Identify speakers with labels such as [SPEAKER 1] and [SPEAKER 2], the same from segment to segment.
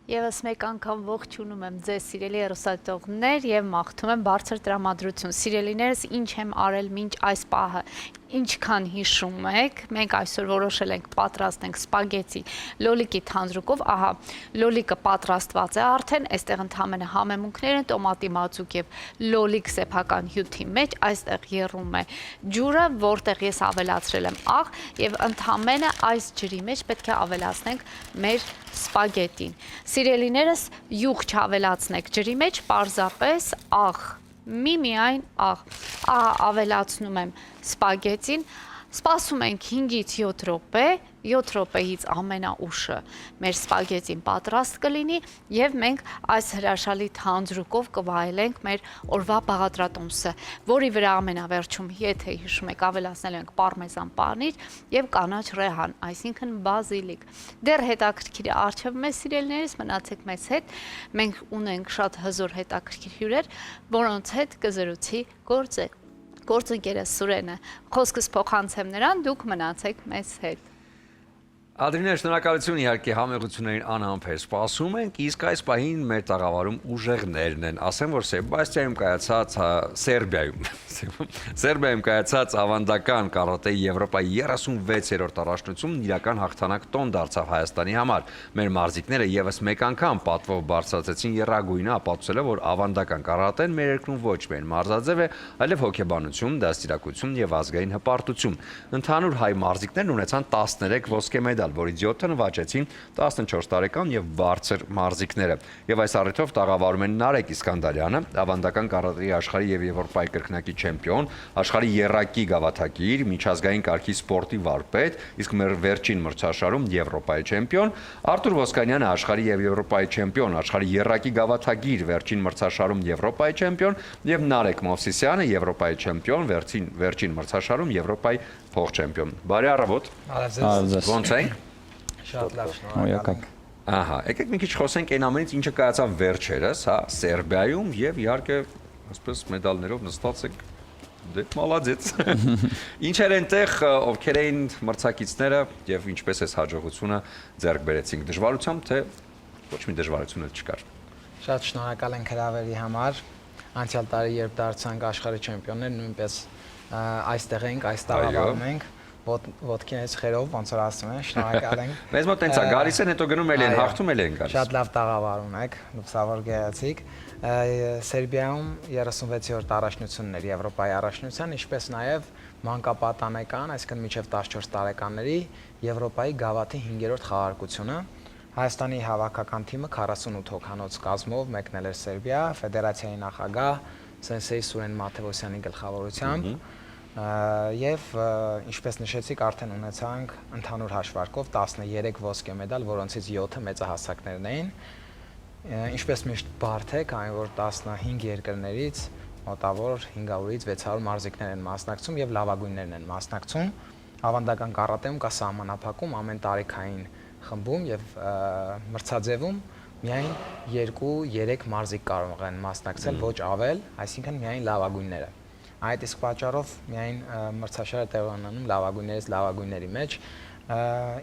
[SPEAKER 1] Եվս մեկ անգամ ողջունում եմ ձեզ սիրելի հեռուստադիտողներ եւ մաղթում եմ բարձր տրամադրություն։ Սիրելիներս, ինչ եմ արել մինչ այս պահը, ինչքան հիշում եք, մենք այսօր որոշել ենք պատրաստենք սպագեցի լոլիկի թանձրուկով, ահա, լոլիկը պատրաստված է արդեն, այստեղ ընդհանրապես համեմունքներ են, տոմատի մածուկ եւ լոլիկ սեփական հյութի մեջ, այստեղ եռում է ջուրը, որտեղ ես ավելացրել եմ աղ եւ ընդհանրապես այս ջրի մեջ պետք է ավելացնենք մեր սպագետին։ Սիրելիներս, յուղ չավելացնեք ջրի մեջ, պարզապես աղ, միայն աղ, ավելացնում եմ սպագետին, սպասում ենք 5-ից 7 րոպե, 7 րոպեից ամենաուշը մեր սպագետին պատրաստ կլինի եւ մենք այս հրաշալի թանձրուկով կվայելենք մեր օրվա բաղադրատոմսը, որի վրա ամենավերջում, եթե հիշում եք, ավելացնել ենք պարմեզան պանիր եւ կանաչ ռեհան, այսինքն բազիլիկ։ Դեռ հետաքրքիր արժեվում է սիրելիներս, մնացեք մեզ հետ, մենք ունենք շատ հզոր հետաքրքիր հյուրեր, որոնց հետ կզրուցի գործընկերս Սուրենը, խոսքս փոխանցեմ նրան, դուք մնացեք մեզ հետ։
[SPEAKER 2] Ադրինե, շնորհակալություն, իհարկե համեղություններին անհամբեր սպասում ենք, իսկ այս պահին մեր տաղավարում ուժեղներն են, ասեմ, որ Սերբիայում կայացած ավանդական կարատեի Եվրոպայի 36-րդ առաջնությունն իրական հաղթանակ տոն դարձավ Հայաստանի համար։ Մեր մարզիկները եւս մեկ անգամ պատվով բարձրացեցին եռագույնը, ապացուցելով, որ ավանդական կարատեն մեր երկրում ոչ միայն մարզաձև է, այլև հոգեբանություն, դաստիարակություն եւ ազգային հպարտություն։ Ընդհանուր հայ մարզիկներն ունեցան 13 ոսկե մեդալ, որից 7-ը նվաճեցին 14 տարեկան եւ բարձր մարզիկները։ Եվ այս առիթով տաղավարում են Նարեկ Իսկանդարյանը, ավանդական կարատեի աշխարհի եւ Եվրոպայի կրկնակի չեմպիոն, աշխարհի եռակի գավաթակիր, միջազգային կարգի սպորտի վարպետ, իսկ մեր վերջին մրցաշարում Եվրոպայի չեմպիոն, Արտուր Ոսկանյանը աշխարհի եւ Եվրոպայի չեմպիոն, աշխարհի եռակի գավաթակիր, վերջին մրցաշարում Եվրոպայի չեմպիոն եւ Նարեկ Մովսիսյանը Եվրոպայի չեմպիոն, վերջին մրցաշարում Եվրոպայի փոխ-չեմպիոն։ Բարի առավոտ։ Ոնց եք։
[SPEAKER 3] Շատ լավ, շնորհակալ։
[SPEAKER 2] Ահա, եկեք մի քիչ խոսենք այն ամենից, ինչը կայացավ վերջերս, հա, Սերբիայում եւ իհարկե, այսպես մեդալներով նստած եք, դե մալադեց։ Ինչեր այնտեղ, ովքեր էին մրցակիցները եւ ինչպես էս հաջողությունը ձեռք բերեցինք, դժվարությամբ թե ոչ մի դժվարություն էլ չկար։
[SPEAKER 3] Շատ շնորհակալ ենք հրավերի համար։ Անցյալ տարի երբ դարձանք աշխարհի չեմպիոններ, նույնպես այստեղ ենք, այս տաղավարում ենք։ Ոտքինից խերով, ոնց որ ասում են, շնորհակալ ենք։
[SPEAKER 2] Մեզ մոտ տենց է, գալիս են, հետո գնում էլ են, հաղթում էլ են գալիս։
[SPEAKER 3] Շատ լավ տաղավարում եք, լուսավոր գեղեցիկ։ Սերբիայում 36-րդ առաջնությունն էր Եվրոպայի առաջնության, ինչպես նաև մանկապատանեկան, այսինքն մինչև 14 տարեկանների Եվրոպայի գավաթի 5-րդ խաղարկությունը։ Հայաստանի հավաքական թիմը 48 հոգանոց կազմով մեկնել էր Սերբիա, ֆեդերացիայի նախագահ Սենսեյ Սուրեն Մաթեոսյանի գլխավորությամբ։ Եվ ինչպես նշեցիք, արդեն ունեցանք ընդհանուր հաշվարկով 13 ոսկե մեդալ, որոնցից 7-ը մեծահասակներն էին։ Ինչպես միշտ բարդ է, այն որ 15 երկրներից մոտավոր 500-ից 600 մարզիկներ են մասնակցում եւ լավագույններն են մասնակցում։ Ավանդական կարատեում կա սահմանափակում ամեն տարիքային խմբում եւ մրցաձևում միայն 2-3 մարզիկ կարող են մասնակցել, ոչ ավել, այսինքն միայն լավագույնները։ Այդ իսկ պատճառով միայն մրցաշարը տեղի ունենում լավագույններից լավագույնների մեջ,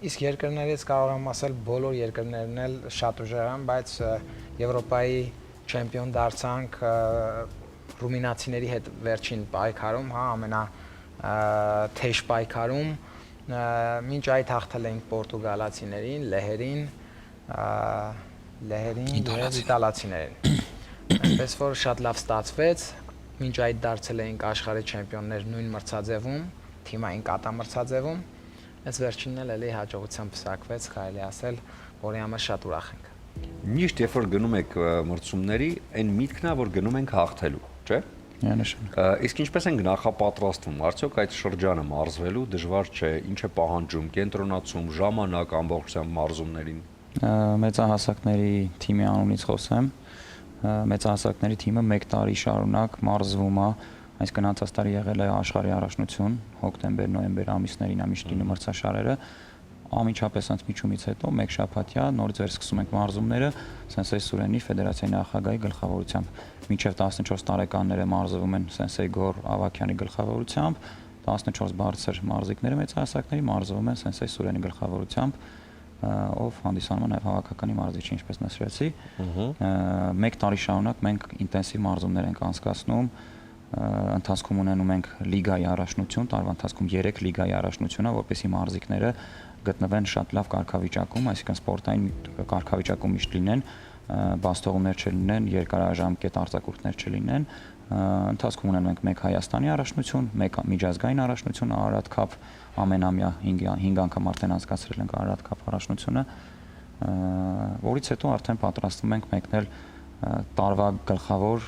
[SPEAKER 3] իսկ երկրներից կարող եմ ասել բոլոր երկրներն էլ շատ ուժեղ են, բայց Եվրոպայի չեմպիոն դարձանք ռումինացիների հետ վերջին պայքարում, հա, ամենաթեժ պայքարում, մինչ այդ հաղթել ենք պորտուգալացիներին, լեհերին եւ իտալացիներին։ Այնպես որ շատ լավ ստացվեց։ Մինչ այդ դարձել էինք աշխարհի չեմպիոններ նույն մրցաձևում, թիմային կատամրցաձևում, այս վերջինն էլ էլի հաջողությամբ փսակվեց, կարելի ասել, որի համար շատ ուրախ ենք։
[SPEAKER 2] Միշտ երբ որ գնում եք մրցումների, այն միտքն է, որ գնում ենք հաղթելու, չէ՞։
[SPEAKER 4] Միանշանակ։
[SPEAKER 2] Իսկ ինչպես ենք նախապատրաստվում, արդյոք այդ շրջանը մարզվելու դժվար չէ, ինչ է պահանջում, կենտրոնացում, ժամանակ ամբողջությամբ մարզումներին։
[SPEAKER 4] Մեծահասակների թիմի անունից խոսեմ։ Մեծահասակների թիմը 1 տարի շարունակ մարզվում է, այսինքն անցած տարի եղել է աշխարհի առաջնություն, հոկտեմբեր-նոյեմբեր ամիսներին միշտ լինում մրցաշարերը, անմիջապես անց միջումից հետո 1 շաբաթյա նորից վեր սկսում ենք մարզումները Սենսեյ Սուրենի ֆեդերացիայի նախագահի գլխավորությամբ, մինչև 14 տարեկանները մարզվում են Սենսեյ Գոր Ավակյանի գլխավորությամբ, 14 բարձր մարզիկները մեծահասակների մարզվում են Սենսեյ Սուրենի գլխավորությամբ, ով հանդիսանում է նաև հավաքականի մարզիչ, ինչպես նշեցի։ 1 տարի շարունակ մենք ինտենսիվ մարզումներ ենք անցկացնում, ընթացքում ունենում ենք լիգայի առաջնություն, տարվա ընթացքում 3 լիգայի առաջնությունա, որպեսզի մարզիկները գտնվեն շատ լավ կարգավիճակում, այսինքն սպորտային կարգավիճակում միշտ լինեն, բաստողումներ չլինեն, երկարաժամկետ արձակուրդներ չլինեն։ Ընթացքում ունենում ենք 1 Հայաստանի առաջնություն, 1 միջազգային առաջնություն, Արարատ Cup ամենամյա 5 անգամ արդեն անցկացրել ենք Արարատ Cup առաջնությունը, որից հետո արդեն պատրաստվում ենք մեկնել տարվա գլխավոր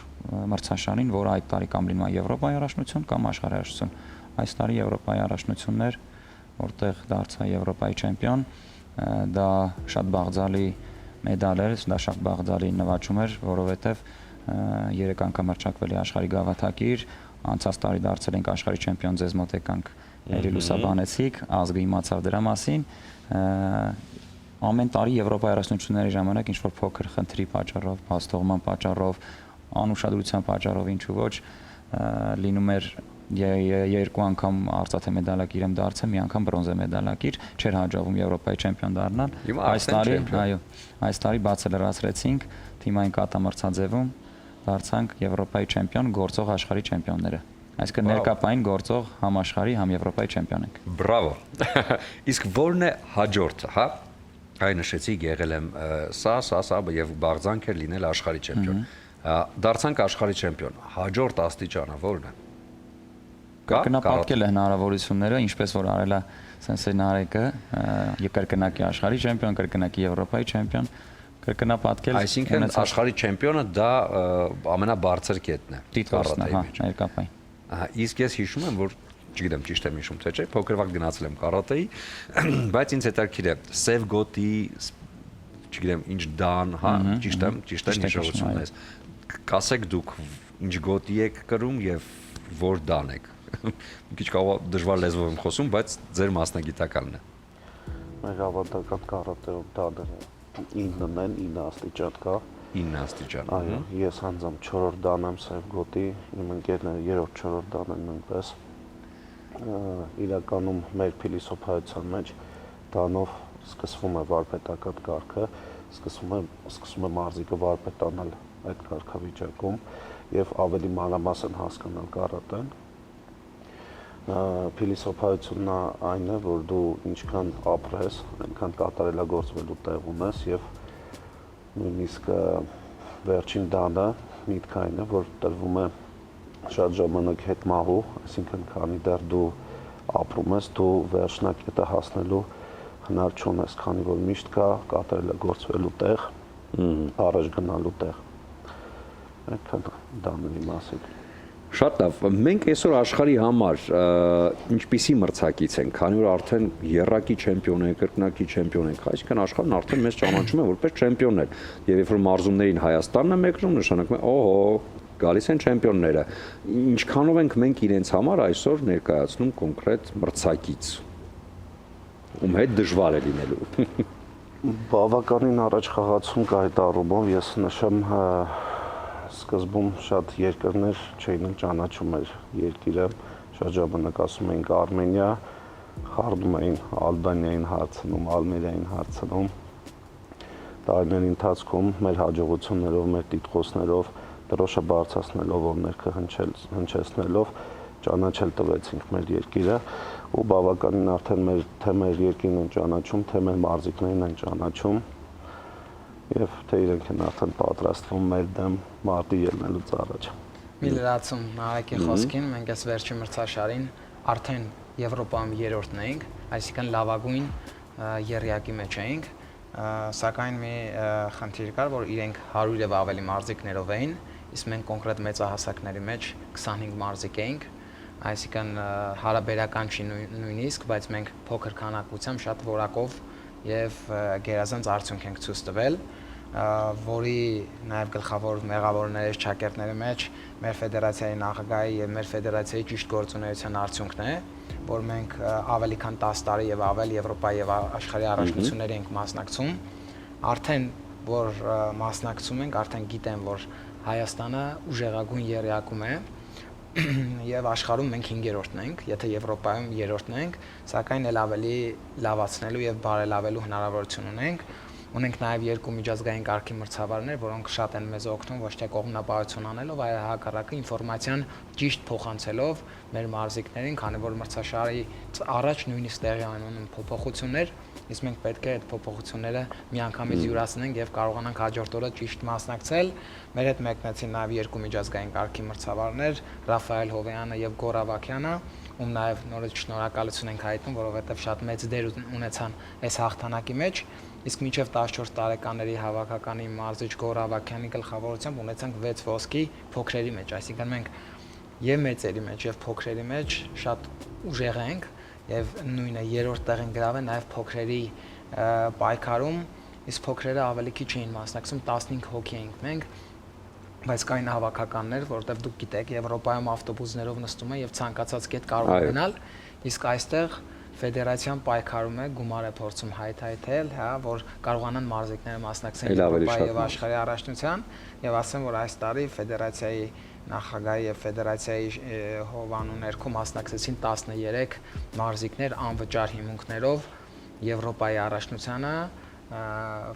[SPEAKER 4] մրցաշարին, որը այդ տարի կամ լինում է Եվրոպայի առաջնություն կամ աշխարհի առաջնություն։ Այս տարի Եվրոպայի առաջնություններ, որտեղ դարձա Եվրոպայի չեմպիոն, դա շատ բաղձալի մեդալ էր, դա շատ բաղձալի նվաճում էր, որովհետև 3 անգամ հռչակվել է աշխարհի գավաթակիր, անցած տարի դարձել ենք աշխարհի չեմպիոն, ձեզ մոտ եկանք ելի լուսաբանեցիք, ազգը իմացավ դրա մասին։ Ամեն տարի Եվրոպայի առաջնությունների ժամանակ ինչ որ փոքր խնդրի պատճառով, բաստողման պատճառով, անուշադրության պատճառով ինչու ոչ լինում էր 2 անգամ արծաթե մեդալակիր եմ դարձել, մի անգամ բրոնզե մեդալակիր, չէր հաջողվում Եվրոպայի չեմպիոն դառնալ։ Այս տարի բացը լրացրեցինք թիմային կատամրցաձևում, դարձանք Եվրոպայի չեմպիոն, գործող աշխարհի չեմպիոնները։ Այսինքն ներկապային գործող համաշխարհի, համ Եվրոպայի չեմպիոն ենք։
[SPEAKER 2] Բրավո։ Իսկ ո՞րն է հաջորդը, հա։ Այն նշեցիք, եղել եմ սա եւ բաղձանք էր լինել աշխարհի չեմպիոն։ Դարձանք աշխարհի չեմպիոն։ Հաջորդ աստիճանը ո՞րն է։
[SPEAKER 4] Կրկնապատկել է հնարավորությունները, ինչպես որ արել է Սենսեյ Նարեկը, կրկնակի աշխարհի չեմպիոն, կրկնակի Եվրոպայի չեմպիոն, կրկնապատկել։
[SPEAKER 2] Այսինքն աշխարհի չեմպիոնը դա ամենաբարձր կետն է։
[SPEAKER 4] Տիտղոսն է, հա, ներկապային։
[SPEAKER 2] Իսկ ես հիշում եմ, որ չգիտեմ ճիշտ եմ հիշում թե չէ, փոքր վաղ գնացել եմ կարատեի, բայց ինձ հետաքրքիր է սև գոտի, չգիտեմ, ինչ դան, հա, ճիշտ եմ հիշողությունն է։ Կասեք դուք ինչ գոտի եք կրում եւ որ դան եք։ Մի քիչ կարող դժվար լեզվով եմ խոսում, բայց ձեր մասնագիտականն է։
[SPEAKER 5] Մեր ավանդական կարատեում դաները 9-ն են, 9 աստիճան կա։
[SPEAKER 2] 9 աստիճան։
[SPEAKER 5] Այո, ես անձամբ 4-րդ դան եմ սև գոտի, իմ ընկերները 3-4-րդ դան են նույնպես։ Իրականում մեր փիլիսոփայության մեջ դանով սկսվում է վարպետական կարգը, սկսում է մարզիկը վարպետանալ այդ կարգավիճակում եւ ավելի մանրամասն հասկանալ կարատեն։ Փիլիսոփայությունն այն է, որ դու ինչքան ապրես, այնքան կատարելագործվելու տեղ ունես եւ նույնիսկ վերջին դանը միտքային է, որ տրվում է շատ ժամանակ հետ մահու, այսինքն քանի դեռ դու ապրում ես, դու վերջնակետը հասնելու հնար չունես, քանի որ միշտ կա կատարելագործվելու տեղ, առաջ գնալու տեղ։ Այդքան դաների մասին։
[SPEAKER 2] Շատ լավ։ Մենք այսօր աշխարհի համար ինչպիսի մրցակից ենք, քանի որ արդեն երրակի չեմպիոն ենք, կրկնակի չեմպիոն ենք, այսինքն աշխարհն արդեն մեզ ճանաչում է որպես չեմպիոններ։ Եվ երբ որ մարզումներին Հայաստանն է մեկնում, նշանակում է, օհո, գալիս են չեմպիոնները։ Ինչքանով ենք մենք իրենց համար այսօր ներկայացնում կոնկրետ մրցակից։ Ում հետ դժվար է լինելու։
[SPEAKER 5] Բավականին առաջ խաղացում կա այդ առումով, ես նշեմ սկզբում շատ երկրներ չէին ճանաչում մեր երկիրը, շատ ժամանակ ասում էինք Արմենիա, խառնում էին Ալբանիային հարցնում, Ալմերիային հարցնում։ Տարիների ընթացքում մեր հաջողություններով, մեր տիտղոսներով, դրոշը բարձրացնելով, որ ներքը հնչեցնելով ճանաչել տվեցինք մեր երկիրը ու բավականին արդեն թե մեր երկիրն են ճանաչում, թե մեր մարզիկներին են ճանաչում եւ թե իրենք են արդեն պատրաստվում մեր դեմ մարտի ելնելուց առաջ։
[SPEAKER 3] Մի լրացում Նարեկի խոսքին, մենք այս վերջին մրցաշարին արդեն Եվրոպայում 3-րդն էինք, այսինքն լավագույն եռյակի մեջ էինք, սակայն մի խնդիր կար, որ իրենք 100 եւ ավելի մարզիկներով էին, իսկ մենք կոնկրետ մեծահասակների մեջ 25 մարզիկ էինք, այսինքն հարաբերական չի նույնիսկ, բայց մենք փոքր քանակությամբ շատ որակով եւ գերազանց արդյունք ենք ցույց տվել, որի նաեւ գլխավոր մեղավորներից ճակերտների մեջ մեր ֆեդերացիայի նախագահի եւ մեր ֆեդերացիայի ճիշտ գործունեության արդյունքն է, որ մենք ավելի քան 10 տարի եւ ավել Եվրոպայի եւ աշխարհի առաջնությունների ենք մասնակցում, արդեն որ մասնակցում ենք, արդեն գիտեն, որ Հայաստանը ուժեղագույն եռյակում է եւ աշխարհում մենք 5-րդն ենք, եթե Եվրոպայում 3-րդն ենք, սակայն էլ ավելի լավացնելու եւ բարելավելու հնարավորություն ունենք։ Ունենք նաև երկու միջազգային կարգի մրցավարներ, որոնք շատ են մեզ օգնում ոչ թե կողմնապահություն անելով, այլ հակառակը ինֆորմացիան ճիշտ փոխանցելով մեր մարզիկներին, քանի որ մրցաշարի առաջ նույնիսկ տեղի ունեն փոփոխություններ, իսկ մենք պետք է այդ փոփոխությունները միանգամից յուրացնենք եւ կարողանանք հաջորդ օրը ճիշտ մասնակցել։ Մեր հետ մեկնեցին նաև երկու միջազգային կարգի մրցավարներ, Ռաֆայել Հովեյանը եւ Գոր Ավագյանը, ում նաև նորից շնորհակալություն ենք հայտնում, որովհետեւ շատ մեծ դեր ունեցան այս հաղթանակի մեջ։ Իսկ մինչև 14 տարեկանների հավաքականի մարզիչ Գոր Ավագյանի գլխավորությամբ ունեցանք 6 ոսկի փոքրերի մեջ, այսինքն մենք եւ մեծերի մեջ եւ փոքրերի մեջ շատ ուժեղ ենք եւ նույնը 3-րդ տեղին գրավել նաեւ փոքրերի պայքարում, իսկ փոքրերը ավելի քիչ էին մասնակցում, 15 հոգի էինք մենք, բայց կային հավաքականներ, որտեղ դուք գիտեք, Եվրոպայում ավտոբուսներով նստում են եւ ցանկացած կետ կարող են գնալ, իսկ այստեղ ֆեդերացիան պայքարում է, գումար է փորձում հայթայթել, հա, որ կարողանան մարզիկները մասնակցեն Եվրոպայի եւ աշխարհի առաջնության, եւ ասեմ, որ այս տարի ֆեդերացիայի նախագահի եւ ֆեդերացիայի հովանու ներքո մասնակցեցին 13 մարզիկներ անվճար հիմունքներով Եվրոպայի առաջնությանը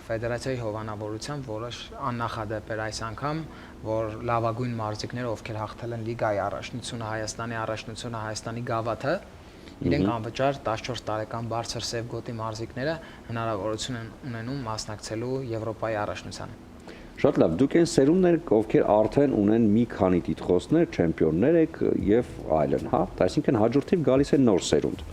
[SPEAKER 3] ֆեդերացիայի հովանավորությամբ, որը աննախադեպ էր այս անգամ, որ լավագույն մարզիկները, ովքեր հաղթել են լիգայի առաջնությունը, Հայաստանի առաջնությունը, Հայաստանի գավաթը, իրենք անվճար 14 տարեկան բարձր սև գոտի մարզիկները հնարավորություն են ունենում մասնակցելու Եվրոպայի առաջնությանը։
[SPEAKER 2] Շատ լավ, դուք այն սերունդն եք, ովքեր արդեն ունեն մի քանի տիտղոսներ, չեմպիոններ եք եւ այլն, հա, այսինքն հաջորդիվ գալիս է նոր սերունդ։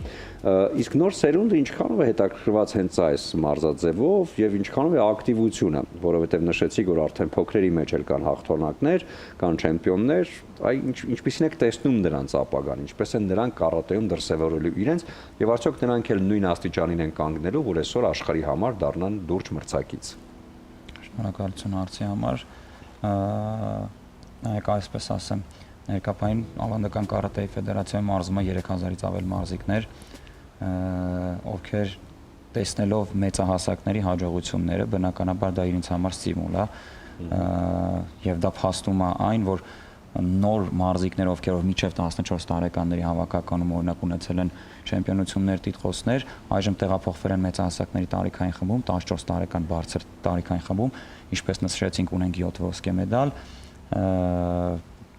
[SPEAKER 2] Իսկ նոր սերունդը ինչքանով է հետաքրքրված հենց այս մարզաձևով եւ ինչքանով է ակտիվությունը, որովհետեւ նշեցիք, որ արդեն փոքրերի մեջ էլ կան հաղթանակներ, կան չեմպիոններ, ինչպիսին եք տեսնում նրանց ապագան, ինչպես են նրանք կարատեում դրսևորելու իրենց եւ արդյոք նրանք էլ նույն աստիճանին են կանգնելու, որ այսօր աշխարհի համար դառնան լուրջ մրցակից։
[SPEAKER 4] Շնորհակալություն հարցի համար։ Նայեք, այսպես ասեմ, ներկայապային ավանդական կարատեի ֆեդերացիայի մարզում է 3000-ից ավել մարզիկներ, ովքեր տեսնելով մեծահասակների հաջողությունները, բնականաբար դա իրենց համար ստիմուլ է, եւ դա փաստում է այն, որ նոր մարզիկներ, ովքեր մինչև 14 տարեկանների հավաքականում օրինակ ունեցել են չեմպիոնություններ, տիտղոսներ, այժմ տեղափոխվել են մեծահասակների տարիքային խմբում, 14 տարեկան բարձր տարիքային խմբում, ինչպես նշեցինք, ունենք 7 ոսկե մեդալ,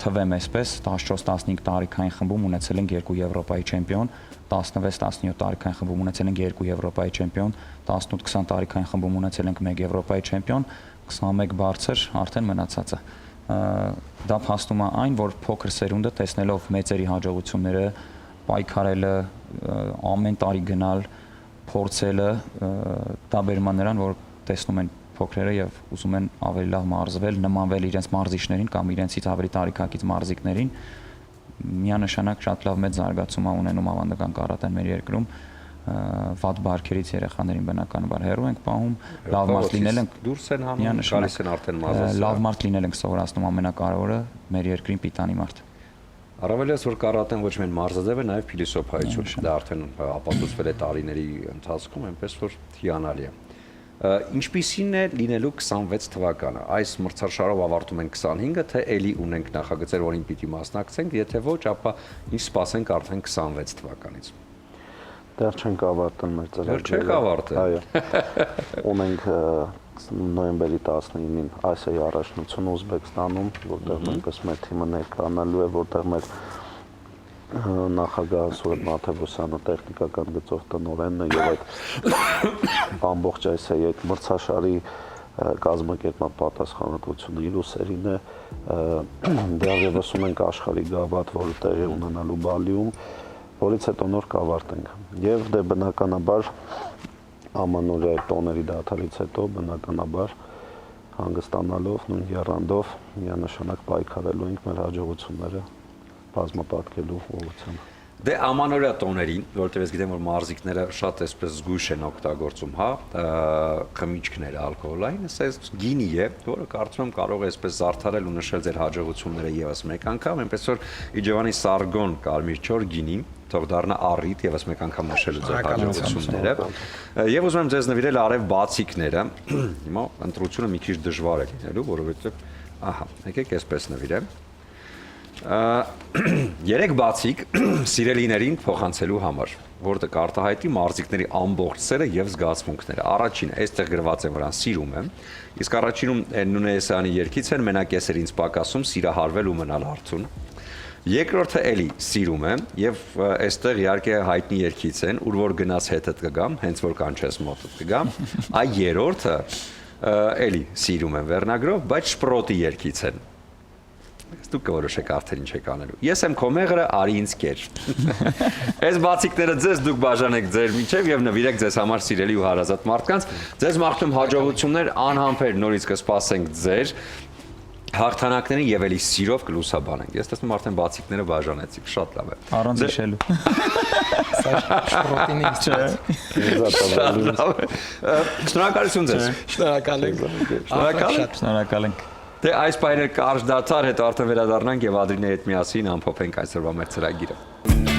[SPEAKER 4] թվեմ այսպես 14-15 տարիքային խմբում ունեցել ենք 2 Եվրոպայի չեմպիոն, 16-17 տարիքային խմբում ունեցել ենք 2 Եվրոպայի չեմպիոն, 18-20 տարիքային խմբում ունեցել ենք 1 Եվրոպայի չեմպիոն, 21 բարձր արդեն մնացածը։ Դա փաստում է այն, որ փոքր սերունդը տեսնելով մեծերի հաջողությունները, պայքարելը, ամեն տարի գնալ, փորձելը, դա բերում է նրան, որ տեսնում են փոքրերը եւ ուզում են ավելի լավ մարզվել, նմանվել իրենց մարզիչներին կամ իրենցից ավելի տարիքակից մարզիկներին, միանշանակ շատ լավ մեծ զարգացում է ունենում ավանդական կարատեն մեր երկրում, վատ բարքերից երեխաներին բնականաբար հեռու ենք պահում, լավ մարդ լինել ենք
[SPEAKER 2] դուրս են հանում, գալիս են արդեն մարզասեր։
[SPEAKER 4] Լավ մարդ լինել ենք սովորացնում ամենակարևորը մեր երկրին պիտանի մարդ։
[SPEAKER 2] Առավելից որ կարատեն ոչ միայն մարզաձև է, նաև փիլիսոփայություն, դա արդեն ապացուցվել է տարիների ընթացքում, այնպես որ հիանալի է։ Ինչպիսին է լինելու 26 թվականը։ Այս մրցաշարով ավարտում ենք 25-ը, թե էլի ունենք նախագծեր, որին պիտի մասնակցենք, եթե ոչ, ապա ինչ սպասենք արդեն 26 թվականից։
[SPEAKER 5] Դեռ չենք ավարտել մեր ծրագրերը։
[SPEAKER 2] Դեռ չեք ավարտել։
[SPEAKER 5] Այո։ Ունենք նոյեմբերի 19-ին Ասիայի առաջնությունը Ուզբեկստանում, որտեղ նույնպես մեր թիմը ներկայանալու է, որտեղ մեր նախագահ Սուրետ Մաթևոսյանը տեխնիկական գծով տնօրենն է եւ այդ ամբողջ այս մրցաշարի կազմակերպման պատասխանատվությունը իր ուսերին է։ Դեռևս ունենք աշխարհի գավաթ, որը տեղի ունենալու Բալիում, որից հետո նոր կավարտենք։ Եվ դե բնականաբար ամանորյա տոների դադարից հետո բնականաբար հանգստանալով, նույն եռանդով միանշանակ պայքարելու ենք մեր հաջողությունները բազմապատկելու ուղղությամբ։
[SPEAKER 2] Դե ամանորյա տոներին, որովհետև ես գիտեմ, որ մարզիկները շատ այսպես զգույշ են օգտագործում, հա, խմիչքները, ալկոհոլային, այս գինի է, որը կարծում եմ կարող է այսպես զարդարել ու նշել ձեր հաջողությունները եւս մեկ անգամ, այնպես որ Իջևանի Սարգոն կարմիր չոր գինին թող դառնա առիթ եւս մեկ անգամ նշելու ձեր հաջողությունները։ Եվ ուզում եմ ձեզ նվիրել արև բացիկները։ Հիմա ընտրությունը մի քիչ դժվար է լինելու, որովհետև ահա, եկեք այսպես նվիրեմ։ Երեք բացիկ սիրելիներին փոխանցելու համար, որտեղ կարտահայտի մարզիկների ամբողջ սերը եւ զգացմունքները։ Առաջինը, այստեղ գրված է վրան սիրում եմ, իսկ առաջինում Նունեսյանի երգից են մենակ ես ինձ պակասում սիրահարվել ու մնալ հարցուն։ Երկրորդը էլի սիրում եմ եւ այստեղ իհարկե հայտնի երգից են, ուր որ գնաց հետդ կգամ, հենց որ կանչես մոտդ կգամ։ Այ երրորդը էլի սիրում եմ վերնագրով, բայց շպրոտի երգից են։ Դուք կորոշեք արդեն ինչ եք անելու։ Ես եմ քո մեղրը, արի ինձ կեր։ Այս բացիկները ձեզ դուք բաժանեք ձեր միջև եւ նվիրեք ձեզ համար սիրելի ու հարազատ մարդկանց։ Ձեզ մաղթում հաջողություններ, անհամբեր նորից կսպասենք ձեր հաղթանակներին եւ էլի սիրով կլուսաբանենք։ Ես տեսնում արդեն բացիկները բաժանեցիք, շատ լավ է։
[SPEAKER 4] Առանց հիշելու։
[SPEAKER 3] Սա շպրոտինի չէ։
[SPEAKER 2] Շնորհակալություն ձեզ։
[SPEAKER 3] Շնորհակալ ենք։
[SPEAKER 4] Շնորհակալ ենք։
[SPEAKER 2] Դե այս բայրը կարճ դարձար, հետո արդեն վերադառնանք եւ Ադրինեի հետ միասին ամփոփենք այսօրվա մեր ծրագիրը։